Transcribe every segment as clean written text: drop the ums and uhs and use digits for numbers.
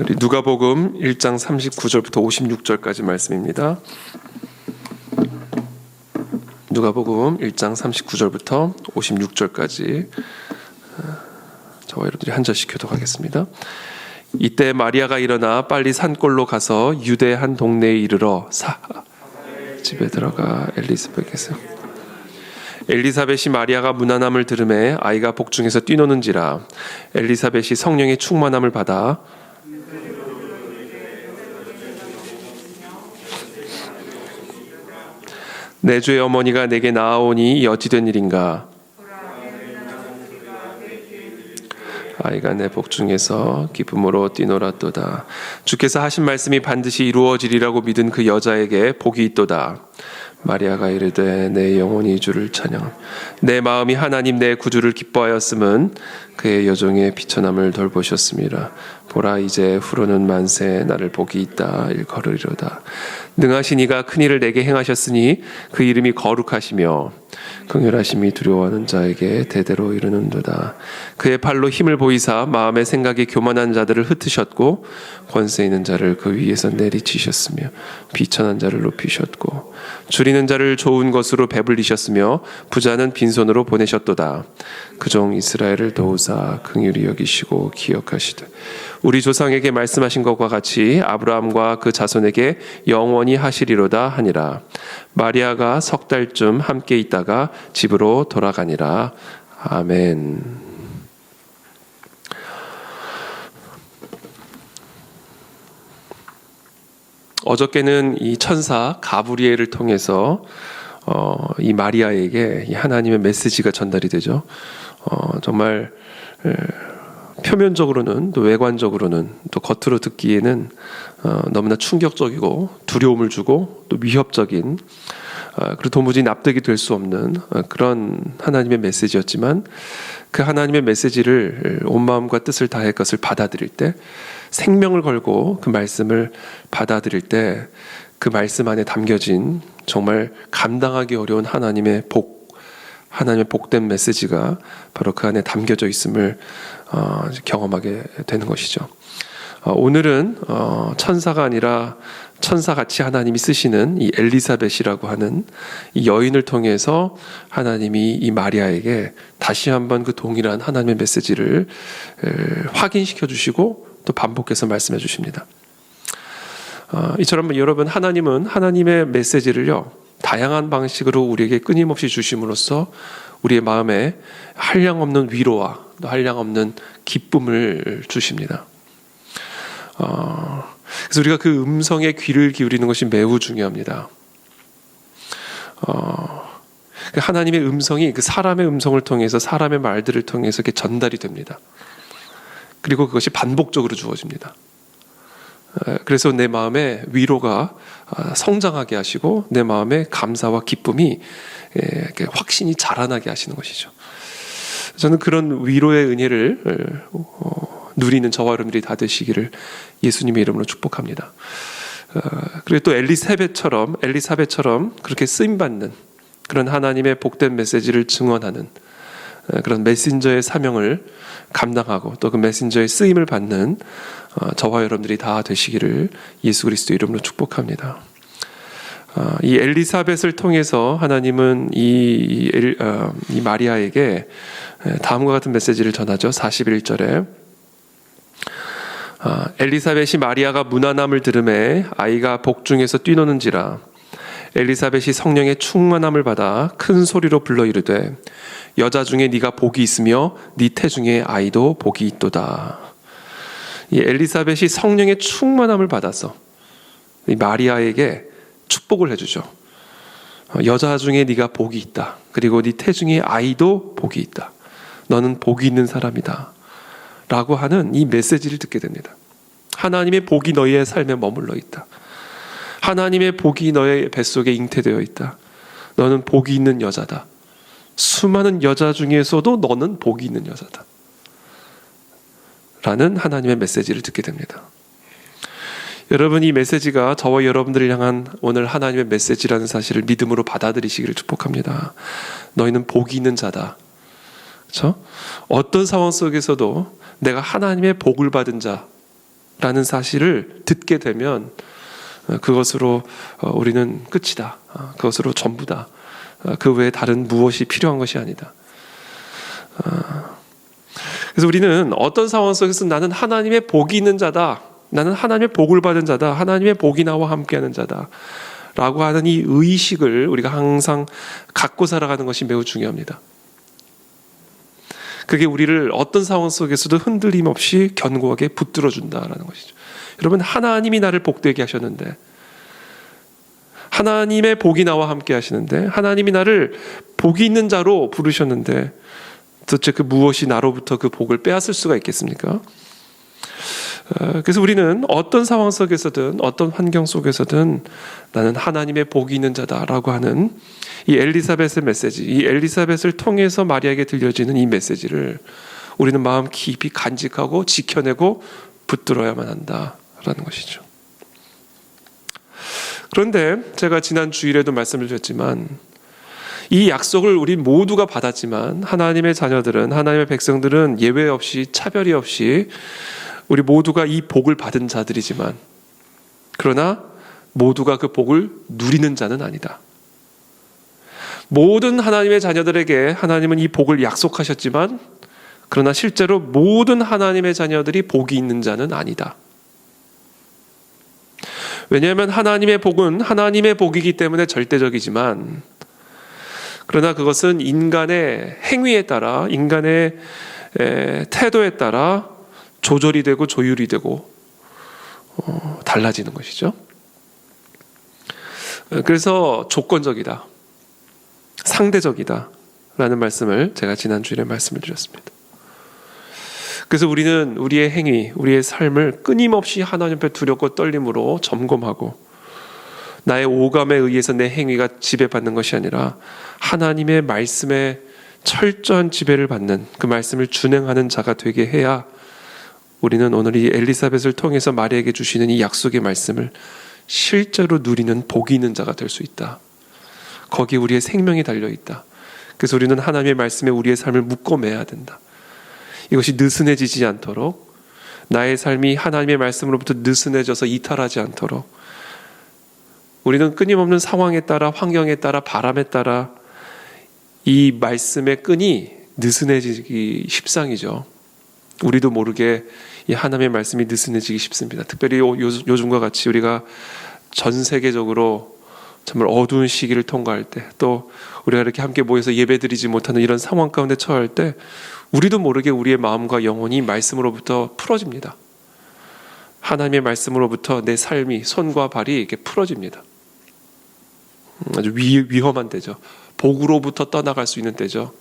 우리 누가복음 1장 39절부터 56절까지 말씀입니다. 누가복음 1장 39절부터 56절까지 저와 여러분들이 한 절씩 교독하겠습니다. 이때 마리아가 일어나 빨리 산골로 가서 유대 한 동네에 이르러 집에 들어가 엘리사벳이 마리아가 문안함을 들으매 아이가 복중에서 뛰노는지라. 엘리사벳이 성령의 충만함을 받아 내 주의 어머니가 내게 나아오니 어찌된 일인가. 아이가 내 복중에서 기쁨으로 뛰놀았도다. 주께서 하신 말씀이 반드시 이루어지리라고 믿은 그 여자에게 복이 있도다. 마리아가 이르되 내 영혼이 주를 찬양. 내 마음이 하나님 내 구주를 기뻐하였음은 그의 여종의 비천함을 돌보셨습니다. 보라 이제 후로는 만세 나를 복이 있다 일컬으리로다. 능하신 이가 큰 일을 내게 행하셨으니 그 이름이 거룩하시며 긍휼하심이 두려워하는 자에게 대대로 이르는도다. 그의 팔로 힘을 보이사 마음의 생각이 교만한 자들을 흩으셨고 권세 있는 자를 그 위에서 내리치셨으며 비천한 자를 높이셨고 줄이는 자를 좋은 것으로 배불리셨으며 부자는 빈손으로 보내셨도다. 그 종 이스라엘을 도우사 긍휼히 여기시고 기억하시되 우리 조상에게 말씀하신 것과 같이 아브라함과 그 자손에게 영원히 하시리로다 하니라. 마리아가 석 달쯤 함께 있다가 집으로 돌아가니라. 아멘. 어저께는 이 천사 가브리엘을 통해서 이 마리아에게 이 하나님의 메시지가 전달이 되죠. 정말 표면적으로는 또 외관적으로는 또 겉으로 듣기에는 너무나 충격적이고 두려움을 주고 또 위협적인 그리고 도무지 납득이 될 수 없는 그런 하나님의 메시지였지만 그 하나님의 메시지를 온 마음과 뜻을 다해 것을 받아들일 때 생명을 걸고 그 말씀을 받아들일 때 그 말씀 안에 담겨진 정말 감당하기 어려운 하나님의 복된 메시지가 바로 그 안에 담겨져 있음을 경험하게 되는 것이죠. 오늘은 천사가 아니라 천사같이 하나님이 쓰시는 이 엘리사벳이라고 하는 이 여인을 통해서 하나님이 이 마리아에게 다시 한번 그 동일한 하나님의 메시지를 확인시켜 주시고 또 반복해서 말씀해 주십니다. 이처럼 여러분, 하나님은 하나님의 메시지를요 다양한 방식으로 우리에게 끊임없이 주심으로써 우리의 마음에 한량없는 위로와 또 한량없는 기쁨을 주십니다. 그래서 우리가 그 음성에 귀를 기울이는 것이 매우 중요합니다. 하나님의 음성이 그 사람의 음성을 통해서 사람의 말들을 통해서 이렇게 전달이 됩니다. 그리고 그것이 반복적으로 주어집니다. 그래서 내 마음에 위로가 성장하게 하시고 내 마음에 감사와 기쁨이 확신이 자라나게 하시는 것이죠. 저는 그런 위로의 은혜를 누리는 저와 여러분들이 다 되시기를 예수님의 이름으로 축복합니다. 그리고 또 엘리사벳처럼 그렇게 쓰임받는 그런 하나님의 복된 메시지를 증언하는 그런 메신저의 사명을 감당하고 또 그 메신저의 쓰임을 받는 저와 여러분들이 다 되시기를 예수 그리스도 이름으로 축복합니다. 이 엘리사벳을 통해서 하나님은 이 마리아에게 다음과 같은 메시지를 전하죠. 41절에 엘리사벳이 마리아가 문안함을 들으매 아이가 복중에서 뛰노는지라. 엘리사벳이 성령의 충만함을 받아 큰 소리로 불러 이르되 여자 중에 네가 복이 있으며 네 태중에 아이도 복이 있도다. 이 엘리사벳이 성령의 충만함을 받아서 이 마리아에게 축복을 해주죠. 여자 중에 네가 복이 있다. 그리고 네 태중에 아이도 복이 있다. 너는 복이 있는 사람이다. 라고 하는 이 메시지를 듣게 됩니다. 하나님의 복이 너희의 삶에 머물러 있다. 하나님의 복이 너의 뱃속에 잉태되어 있다. 너는 복이 있는 여자다. 수많은 여자 중에서도 너는 복이 있는 여자다. 라는 하나님의 메시지를 듣게 됩니다. 여러분, 이 메시지가 저와 여러분들을 향한 오늘 하나님의 메시지라는 사실을 믿음으로 받아들이시기를 축복합니다. 너희는 복이 있는 자다. 그렇죠? 어떤 상황 속에서도 내가 하나님의 복을 받은 자, 라는 사실을 듣게 되면 그것으로 우리는 끝이다. 그것으로 전부다. 그 외에 다른 무엇이 필요한 것이 아니다. 그래서 우리는 어떤 상황 속에서 나는 하나님의 복이 있는 자다, 나는 하나님의 복을 받은 자다, 하나님의 복이 나와 함께하는 자다 라고 하는 이 의식을 우리가 항상 갖고 살아가는 것이 매우 중요합니다. 그게 우리를 어떤 상황 속에서도 흔들림 없이 견고하게 붙들어 준다라는 것이죠. 여러분, 하나님이 나를 복되게 하셨는데, 하나님의 복이 나와 함께 하시는데, 하나님이 나를 복이 있는 자로 부르셨는데 도대체 그 무엇이 나로부터 그 복을 빼앗을 수가 있겠습니까? 그래서 우리는 어떤 상황 속에서든 어떤 환경 속에서든 나는 하나님의 복이 있는 자다라고 하는 이 엘리사벳의 메시지, 이 엘리사벳을 통해서 마리아에게 들려지는 이 메시지를 우리는 마음 깊이 간직하고 지켜내고 붙들어야만 한다라는 것이죠. 그런데 제가 지난 주일에도 말씀을 드렸지만 이 약속을 우리 모두가 받았지만 하나님의 자녀들은, 하나님의 백성들은 예외 없이, 차별이 없이 우리 모두가 이 복을 받은 자들이지만, 그러나 모두가 그 복을 누리는 자는 아니다. 모든 하나님의 자녀들에게 하나님은 이 복을 약속하셨지만, 그러나 실제로 모든 하나님의 자녀들이 복이 있는 자는 아니다. 왜냐하면 하나님의 복은 하나님의 복이기 때문에 절대적이지만, 그러나 그것은 인간의 행위에 따라, 인간의 태도에 따라 조절이 되고 조율이 되고 달라지는 것이죠. 그래서 조건적이다, 상대적이다 라는 말씀을 제가 지난 주일에 말씀을 드렸습니다. 그래서 우리는 우리의 행위, 우리의 삶을 끊임없이 하나님 앞에 두렵고 떨림으로 점검하고, 나의 오감에 의해서 내 행위가 지배받는 것이 아니라 하나님의 말씀에 철저한 지배를 받는, 그 말씀을 준행하는 자가 되게 해야 우리는 오늘 이 엘리사벳을 통해서 마리아에게 주시는 이 약속의 말씀을 실제로 누리는 복이 있는 자가 될 수 있다. 거기에 우리의 생명이 달려있다. 그래서 우리는 하나님의 말씀에 우리의 삶을 묶어매야 된다. 이것이 느슨해지지 않도록, 나의 삶이 하나님의 말씀으로부터 느슨해져서 이탈하지 않도록 우리는 끊임없는 상황에 따라, 환경에 따라, 바람에 따라 이 말씀의 끈이 느슨해지기 십상이죠. 우리도 모르게 이 하나님의 말씀이 느슨해지기 쉽습니다. 특별히 요즘과 같이 우리가 전 세계적으로 정말 어두운 시기를 통과할 때, 또 우리가 이렇게 함께 모여서 예배드리지 못하는 이런 상황 가운데 처할 때 우리도 모르게 우리의 마음과 영혼이 말씀으로부터 풀어집니다. 하나님의 말씀으로부터 내 삶이, 손과 발이 이렇게 풀어집니다. 아주 위험한 때죠. 복으로부터 떠나갈 수 있는 때죠.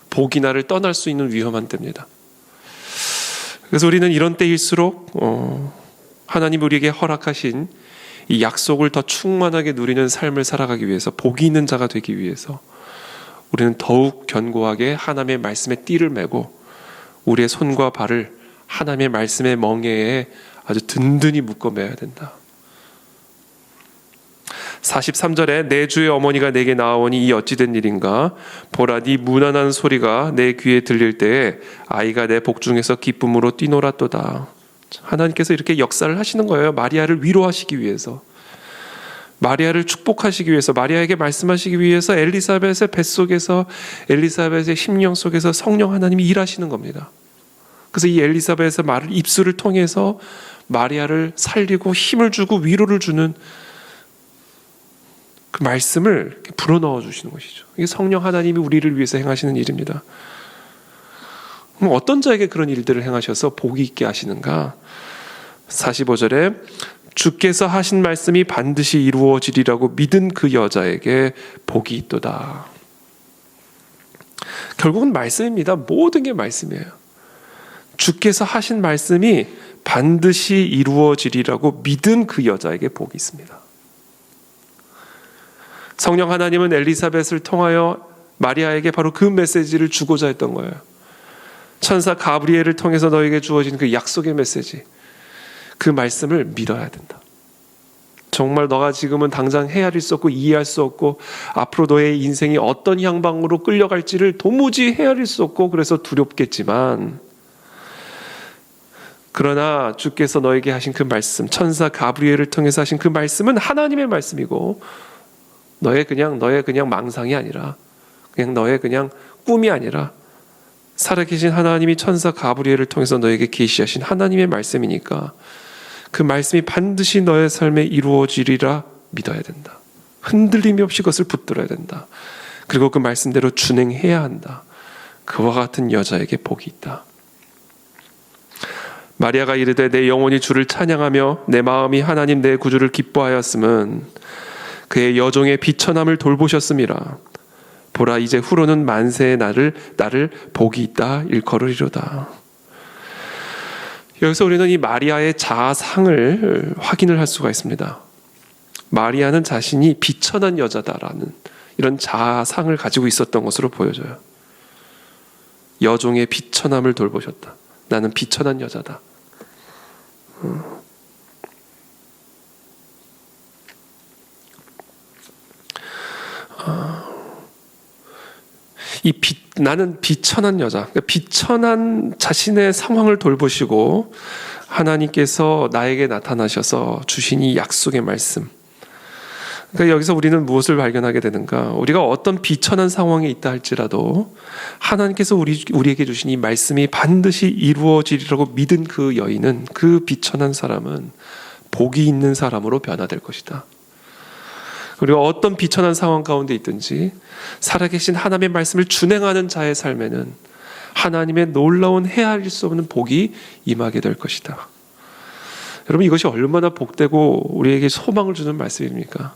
복이 나를 떠날 수 있는 위험한 때입니다. 그래서 우리는 이런 때일수록 하나님 우리에게 허락하신 이 약속을 더 충만하게 누리는 삶을 살아가기 위해서, 복이 있는 자가 되기 위해서 우리는 더욱 견고하게 하나님의 말씀에 띠를 매고 우리의 손과 발을 하나님의 말씀의 멍에에 아주 든든히 묶어매야 된다. 43절에 내 주의 어머니가 내게 나아오니 이 어찌 된 일인가? 보라, 네 무난한 소리가 내 귀에 들릴 때에 아이가 내 복중에서 기쁨으로 뛰놀았도다. 하나님께서 이렇게 역사를 하시는 거예요. 마리아를 위로하시기 위해서, 마리아를 축복하시기 위해서, 마리아에게 말씀하시기 위해서 엘리사벳의 뱃속에서, 엘리사벳의 심령 속에서 성령 하나님이 일하시는 겁니다. 그래서 이 엘리사벳의 말을, 입술을 통해서 마리아를 살리고 힘을 주고 위로를 주는 그 말씀을 불어넣어 주시는 것이죠. 이게 성령 하나님이 우리를 위해서 행하시는 일입니다. 그럼 어떤 자에게 그런 일들을 행하셔서 복이 있게 하시는가? 45절에 주께서 하신 말씀이 반드시 이루어지리라고 믿은 그 여자에게 복이 있도다. 결국은 말씀입니다. 모든 게 말씀이에요. 주께서 하신 말씀이 반드시 이루어지리라고 믿은 그 여자에게 복이 있습니다. 성령 하나님은 엘리사벳을 통하여 마리아에게 바로 그 메시지를 주고자 했던 거예요. 천사 가브리엘을 통해서 너에게 주어진 그 약속의 메시지, 그 말씀을 믿어야 된다. 정말 너가 지금은 당장 헤아릴 수 없고 이해할 수 없고 앞으로 너의 인생이 어떤 향방으로 끌려갈지를 도무지 헤아릴 수 없고 그래서 두렵겠지만, 그러나 주께서 너에게 하신 그 말씀, 천사 가브리엘을 통해서 하신 그 말씀은 하나님의 말씀이고 너의 그냥 망상이 아니라, 그냥 너의 그냥 꿈이 아니라 살아계신 하나님이 천사 가브리엘을 통해서 너에게 계시하신 하나님의 말씀이니까 그 말씀이 반드시 너의 삶에 이루어지리라 믿어야 된다. 흔들림이 없이 그것을 붙들어야 된다. 그리고 그 말씀대로 준행해야 한다. 그와 같은 여자에게 복이 있다. 마리아가 이르되 내 영혼이 주를 찬양하며 내 마음이 하나님 내 구주를 기뻐하였음은 그의 여종의 비천함을 돌보셨음이라. 보라 이제 후로는 만세의 나를 복이 있다 일컬으리로다. 여기서 우리는 이 마리아의 자아상을 확인을 할 수가 있습니다. 마리아는 자신이 비천한 여자다라는 이런 자아상을 가지고 있었던 것으로 보여져요. 여종의 비천함을 돌보셨다. 나는 비천한 여자다. 나는 비천한 여자, 그러니까 비천한 자신의 상황을 돌보시고 하나님께서 나에게 나타나셔서 주신 이 약속의 말씀. 그러니까 여기서 우리는 무엇을 발견하게 되는가? 우리가 어떤 비천한 상황에 있다 할지라도 하나님께서 우리에게 주신 이 말씀이 반드시 이루어지리라고 믿은 그 여인은, 그 비천한 사람은 복이 있는 사람으로 변화될 것이다. 우리가 어떤 비천한 상황 가운데 있든지 살아계신 하나님의 말씀을 준행하는 자의 삶에는 하나님의 놀라운 헤아릴 수 없는 복이 임하게 될 것이다. 여러분, 이것이 얼마나 복되고 우리에게 소망을 주는 말씀입니까?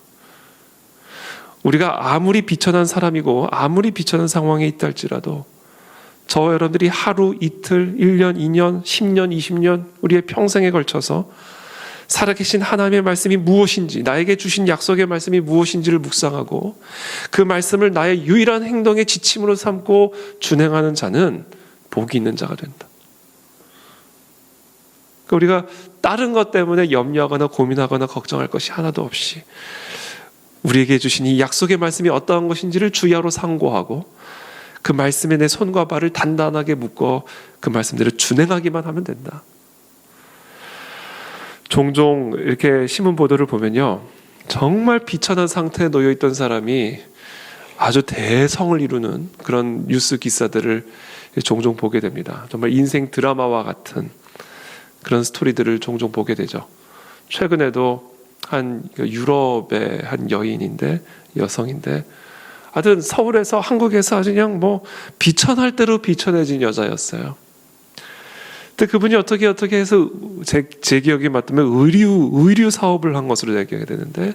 우리가 아무리 비천한 사람이고 아무리 비천한 상황에 있다 할지라도 저와 여러분들이 하루, 이틀, 1년, 2년, 10년, 20년 우리의 평생에 걸쳐서 살아계신 하나님의 말씀이 무엇인지, 나에게 주신 약속의 말씀이 무엇인지를 묵상하고 그 말씀을 나의 유일한 행동의 지침으로 삼고 준행하는 자는 복이 있는 자가 된다. 우리가 다른 것 때문에 염려하거나 고민하거나 걱정할 것이 하나도 없이 우리에게 주신 이 약속의 말씀이 어떠한 것인지를 주야로 상고하고 그 말씀에 내 손과 발을 단단하게 묶어 그 말씀대로 준행하기만 하면 된다. 종종 이렇게 신문 보도를 보면요, 정말 비천한 상태에 놓여 있던 사람이 아주 대성을 이루는 그런 뉴스 기사들을 종종 보게 됩니다. 정말 인생 드라마와 같은 그런 스토리들을 종종 보게 되죠. 최근에도 한 유럽의 한 여성인데 하여튼 서울에서, 한국에서 아주 그냥 비천할 대로 비천해진 여자였어요. 근데 그분이 어떻게 해서 제 기억에 맞다면 의류 사업을 한 것으로 얘기하게 되는데,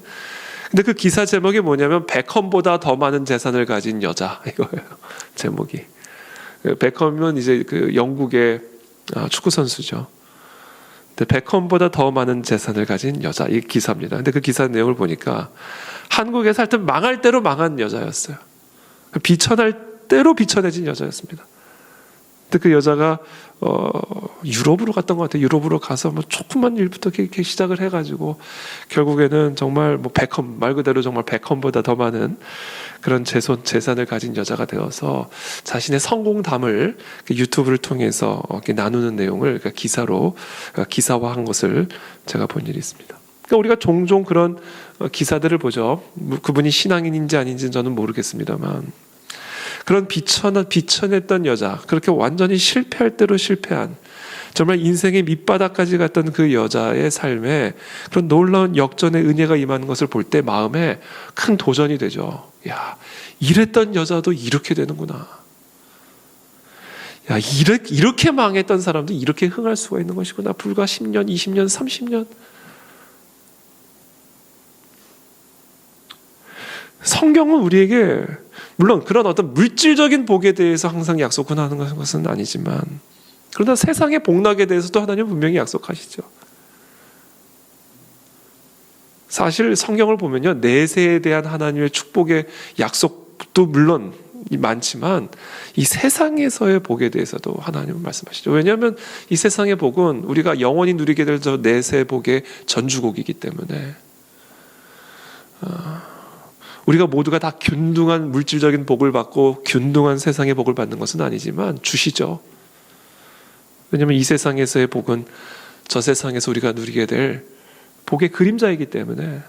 근데 그 기사 제목이 뭐냐면 베컴보다 더 많은 재산을 가진 여자, 이거예요. 제목이. 베컴은 이제 그 영국의 축구 선수죠. 근데 베컴보다 더 많은 재산을 가진 여자, 이 기사입니다. 근데 그 기사 내용을 보니까 한국에서 하여튼 망할 대로 망한 여자였어요. 비천할 대로 비천해진 여자였습니다. 근데 그 여자가 유럽으로 갔던 것 같아요. 유럽으로 가서 조그만 일부터 이렇게 시작을 해가지고 결국에는 정말 베컴, 말 그대로 정말 베컴보다 더 많은 그런 재산을 가진 여자가 되어서 자신의 성공담을 유튜브를 통해서 이렇게 나누는 내용을 기사화한 것을 제가 본 일이 있습니다. 그러니까 우리가 종종 그런 기사들을 보죠. 그분이 신앙인인지 아닌지는 저는 모르겠습니다만, 그런 비천했던 여자, 그렇게 완전히 실패할 대로 실패한, 정말 인생의 밑바닥까지 갔던 그 여자의 삶에 그런 놀라운 역전의 은혜가 임하는 것을 볼 때 마음에 큰 도전이 되죠. 야, 이랬던 여자도 이렇게 되는구나. 야, 이렇게 망했던 사람도 이렇게 흥할 수가 있는 것이구나. 불과 10년, 20년, 30년. 성경은 우리에게 물론 그런 어떤 물질적인 복에 대해서 항상 약속하는 것은 아니지만, 그러나 세상의 복락에 대해서도 하나님은 분명히 약속하시죠. 사실 성경을 보면요, 내세에 대한 하나님의 축복의 약속도 물론 많지만 이 세상에서의 복에 대해서도 하나님은 말씀하시죠. 왜냐하면 이 세상의 복은 우리가 영원히 누리게 될 저 내세 복의 전주곡이기 때문에 우리가 모두가 다 균등한 물질적인 복을 받고 균등한 세상의 복을 받는 것은 아니지만 주시죠. 왜냐하면 이 세상에서의 복은 저 세상에서 우리가 누리게 될 복의 그림자이기 때문에.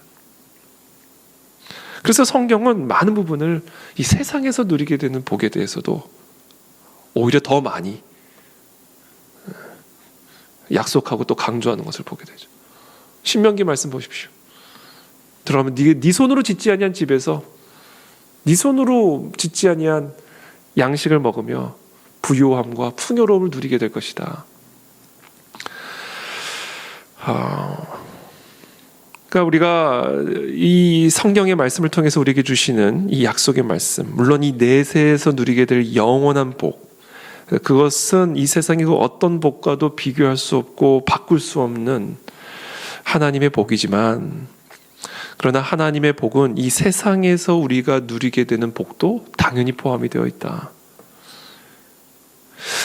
그래서 성경은 많은 부분을 이 세상에서 누리게 되는 복에 대해서도 오히려 더 많이 약속하고 또 강조하는 것을 보게 되죠. 신명기 말씀 보십시오. 들어가면 네 손으로 짓지 아니한 집에서 네 손으로 짓지 아니한 양식을 먹으며 부요함과 풍요로움을 누리게 될 것이다. 그러니까 우리가 이 성경의 말씀을 통해서 우리에게 주시는 이 약속의 말씀, 물론 이 내세에서 누리게 될 영원한 복, 그것은 이 세상의 그 어떤 복과도 비교할 수 없고 바꿀 수 없는 하나님의 복이지만, 그러나 하나님의 복은 이 세상에서 우리가 누리게 되는 복도 당연히 포함이 되어 있다.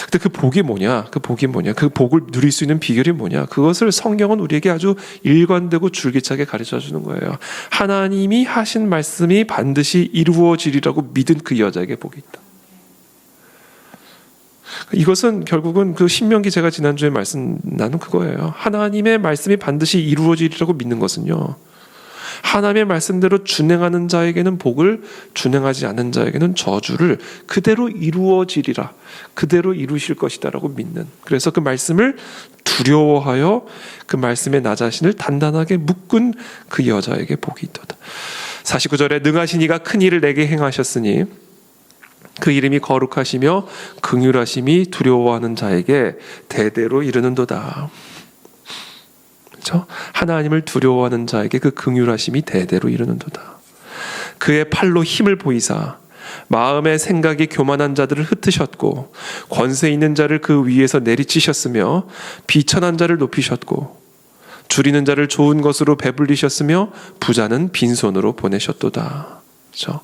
근데 그 복이 뭐냐? 그 복을 누릴 수 있는 비결이 뭐냐? 그것을 성경은 우리에게 아주 일관되고 줄기차게 가르쳐 주는 거예요. 하나님이 하신 말씀이 반드시 이루어지리라고 믿은 그 여자에게 복이 있다. 이것은 결국은 그 신명기 제가 지난주에 말씀 나눈 그거예요. 하나님의 말씀이 반드시 이루어지리라고 믿는 것은요, 하나님의 말씀대로 준행하는 자에게는 복을, 준행하지 않는 자에게는 저주를 그대로 이루어지리라, 그대로 이루실 것이다 라고 믿는, 그래서 그 말씀을 두려워하여 그 말씀에 나 자신을 단단하게 묶은 그 여자에게 복이 있도다. 49절에 능하신 이가 큰 일을 내게 행하셨으니 그 이름이 거룩하시며 긍휼하심이 두려워하는 자에게 대대로 이르는도다. 그렇죠? 하나님을 두려워하는 자에게 그 긍휼하심이 대대로 이르는도다. 그의 팔로 힘을 보이사 마음의 생각이 교만한 자들을 흩으셨고 권세 있는 자를 그 위에서 내리치셨으며 비천한 자를 높이셨고 줄이는 자를 좋은 것으로 배불리셨으며 부자는 빈손으로 보내셨도다. 그렇죠?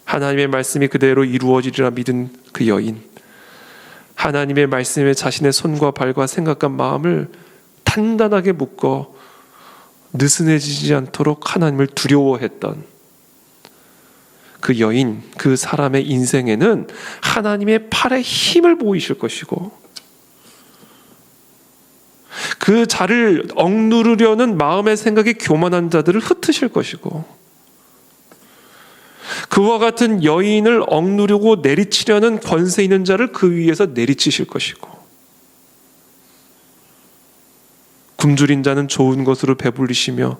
하나님의 말씀이 그대로 이루어지리라 믿은 그 여인, 하나님의 말씀에 자신의 손과 발과 생각과 마음을 단단하게 묶어 느슨해지지 않도록 하나님을 두려워했던 그 여인, 그 사람의 인생에는 하나님의 팔에 힘을 보이실 것이고, 그 자를 억누르려는 마음의 생각이 교만한 자들을 흩으실 것이고, 그와 같은 여인을 억누르고 내리치려는 권세 있는 자를 그 위에서 내리치실 것이고, 굶주린 자는 좋은 것으로 배불리시며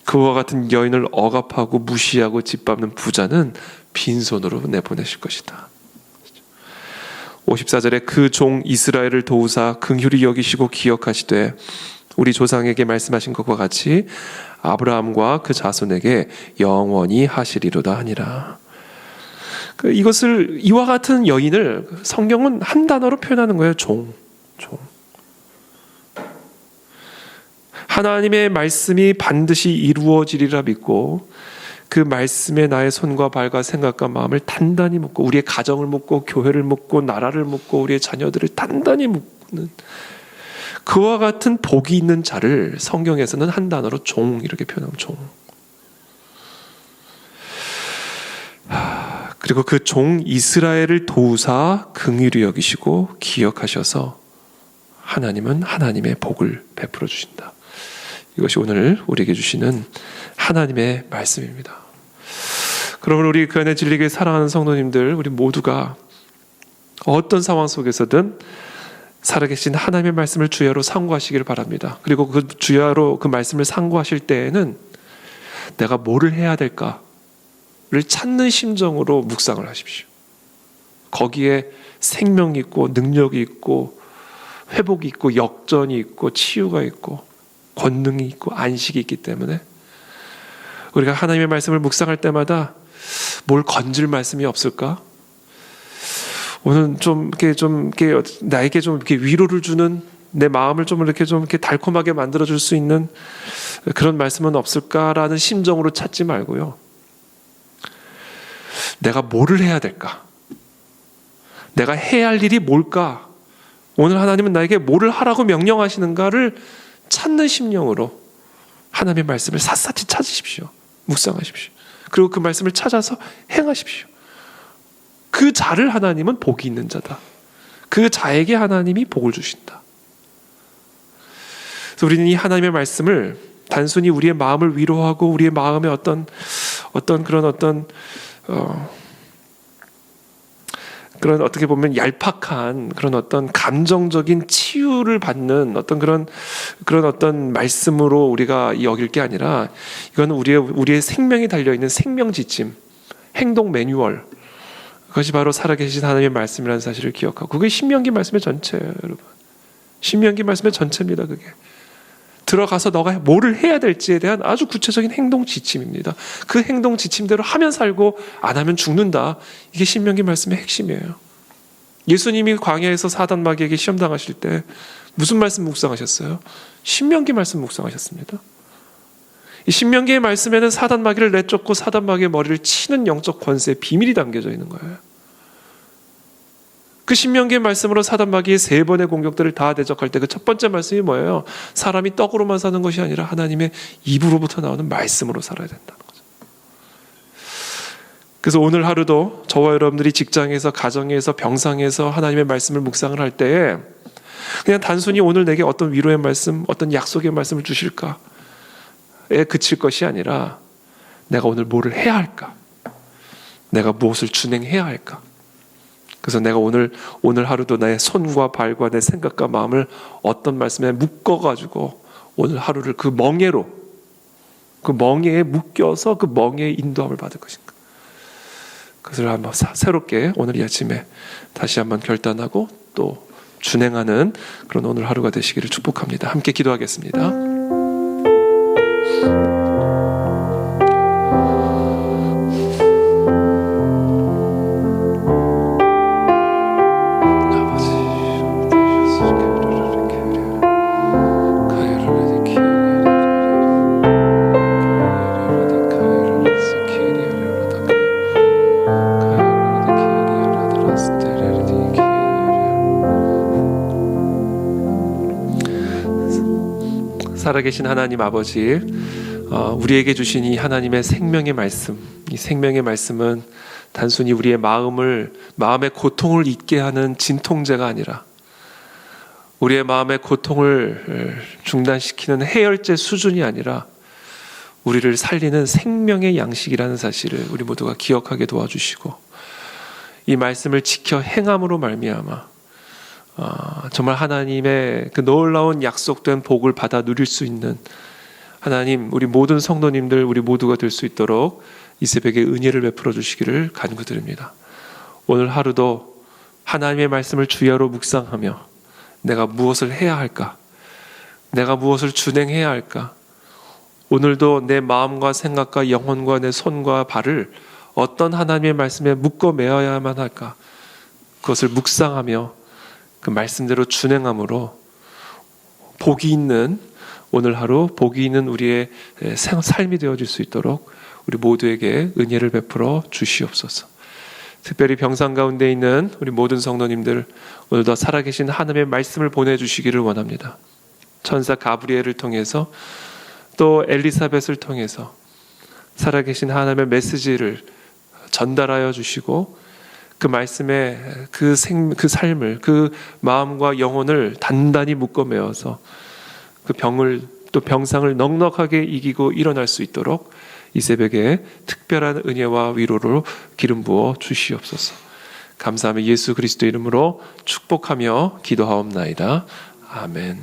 그와 같은 여인을 억압하고 무시하고 짓밟는 부자는 빈손으로 내보내실 것이다. 54절에 그 종 이스라엘을 도우사 긍휼히 여기시고 기억하시되 우리 조상에게 말씀하신 것과 같이 아브라함과 그 자손에게 영원히 하시리로다 하니라. 이것을, 이와 같은 여인을 성경은 한 단어로 표현하는 거예요. 종. 하나님의 말씀이 반드시 이루어지리라 믿고 그 말씀에 나의 손과 발과 생각과 마음을 단단히 묶고, 우리의 가정을 묶고 교회를 묶고 나라를 묶고 우리의 자녀들을 단단히 묶는 그와 같은 복이 있는 자를 성경에서는 한 단어로 종, 이렇게 표현하면 종. 그리고 그 종 이스라엘을 도우사 긍휼히 여기시고 기억하셔서 하나님은 하나님의 복을 베풀어 주신다. 이것이 오늘 우리에게 주시는 하나님의 말씀입니다. 그러면 우리 그 안에 진리게 사랑하는 성도님들, 우리 모두가 어떤 상황 속에서든 살아계신 하나님의 말씀을 주야로 상고하시기를 바랍니다. 그리고 그 주야로 그 말씀을 상고하실 때에는 내가 뭐를 해야 될까를 찾는 심정으로 묵상을 하십시오. 거기에 생명이 있고 능력이 있고 회복이 있고 역전이 있고 치유가 있고 권능이 있고 안식이 있기 때문에 우리가 하나님의 말씀을 묵상할 때마다 뭘 건질 말씀이 없을까? 오늘 좀 이렇게 나에게 좀 이렇게 위로를 주는, 내 마음을 좀 이렇게 달콤하게 만들어줄 수 있는 그런 말씀은 없을까라는 심정으로 찾지 말고요. 내가 뭐를 해야 될까? 내가 해야 할 일이 뭘까? 오늘 하나님은 나에게 뭐를 하라고 명령하시는가를 찾는 심령으로 하나님의 말씀을 샅샅이 찾으십시오. 묵상하십시오. 그리고 그 말씀을 찾아서 행하십시오. 그 자를 하나님은 복이 있는 자다, 그 자에게 하나님이 복을 주신다. 그래서 우리는 이 하나님의 말씀을 단순히 우리의 마음을 위로하고 우리의 마음의 어떤 그런 어떻게 보면 얄팍한 그런 어떤 감정적인 치유를 받는 그런 어떤 말씀으로 우리가 여길 게 아니라, 이건 우리의 생명이 달려 있는 생명 지침, 행동 매뉴얼, 그것이 바로 살아계신 하나님의 말씀이라는 사실을 기억하고, 그게 신명기 말씀의 전체예요, 여러분. 신명기 말씀의 전체입니다. 그게 들어가서 너가 뭐를 해야 될지에 대한 아주 구체적인 행동 지침입니다. 그 행동 지침대로 하면 살고 안 하면 죽는다. 이게 신명기 말씀의 핵심이에요. 예수님이 광야에서 사단 마귀에게 시험 당하실 때 무슨 말씀 묵상하셨어요? 신명기 말씀 묵상하셨습니다. 이 신명기의 말씀에는 사단 마귀를 내쫓고 사단 마귀의 머리를 치는 영적 권세의 비밀이 담겨져 있는 거예요. 그 신명기의 말씀으로 사단 마귀의 3번의 공격들을 다 대적할 때 그 첫 번째 말씀이 뭐예요? 사람이 떡으로만 사는 것이 아니라 하나님의 입으로부터 나오는 말씀으로 살아야 된다는 거죠. 그래서 오늘 하루도 저와 여러분들이 직장에서, 가정에서, 병상에서 하나님의 말씀을 묵상을 할 때에 그냥 단순히 오늘 내게 어떤 위로의 말씀, 어떤 약속의 말씀을 주실까에 그칠 것이 아니라, 내가 오늘 뭐를 해야 할까? 내가 무엇을 준행해야 할까? 그래서 내가 오늘 하루도 나의 손과 발과 내 생각과 마음을 어떤 말씀에 묶어가지고 오늘 하루를 그 멍에에 묶여서 그 멍에의 인도함을 받을 것인가. 그것을 한번 새롭게 오늘 이 아침에 다시 한번 결단하고 또 준행하는 그런 오늘 하루가 되시기를 축복합니다. 함께 기도하겠습니다. 살아계신 하나님 아버지, 우리에게 주신 이 하나님의 생명의 말씀, 이 생명의 말씀은 단순히 우리의 마음의 고통을 잊게 하는 진통제가 아니라 우리의 마음의 고통을 중단시키는 해열제 수준이 아니라 우리를 살리는 생명의 양식이라는 사실을 우리 모두가 기억하게 도와주시고, 이 말씀을 지켜 행함으로 말미암아 정말 하나님의 그 놀라운 약속된 복을 받아 누릴 수 있는 하나님, 우리 모든 성도님들 우리 모두가 될 수 있도록 이 새벽에 은혜를 베풀어 주시기를 간구드립니다. 오늘 하루도 하나님의 말씀을 주야로 묵상하며 내가 무엇을 해야 할까? 내가 무엇을 준행해야 할까? 오늘도 내 마음과 생각과 영혼과 내 손과 발을 어떤 하나님의 말씀에 묶어 매어야만 할까? 그것을 묵상하며 그 말씀대로 준행함으로 복이 있는 오늘 하루, 복이 있는 우리의 삶이 되어질 수 있도록 우리 모두에게 은혜를 베풀어 주시옵소서. 특별히 병상 가운데 있는 우리 모든 성도님들, 오늘도 살아계신 하나님의 말씀을 보내주시기를 원합니다. 천사 가브리엘을 통해서 또 엘리사벳을 통해서 살아계신 하나님의 메시지를 전달하여 주시고, 그 말씀에 그 삶을, 그 마음과 영혼을 단단히 묶어 메어서 그 병상을 넉넉하게 이기고 일어날 수 있도록 이 새벽에 특별한 은혜와 위로로 기름 부어 주시옵소서. 감사하며 예수 그리스도 이름으로 축복하며 기도하옵나이다. 아멘.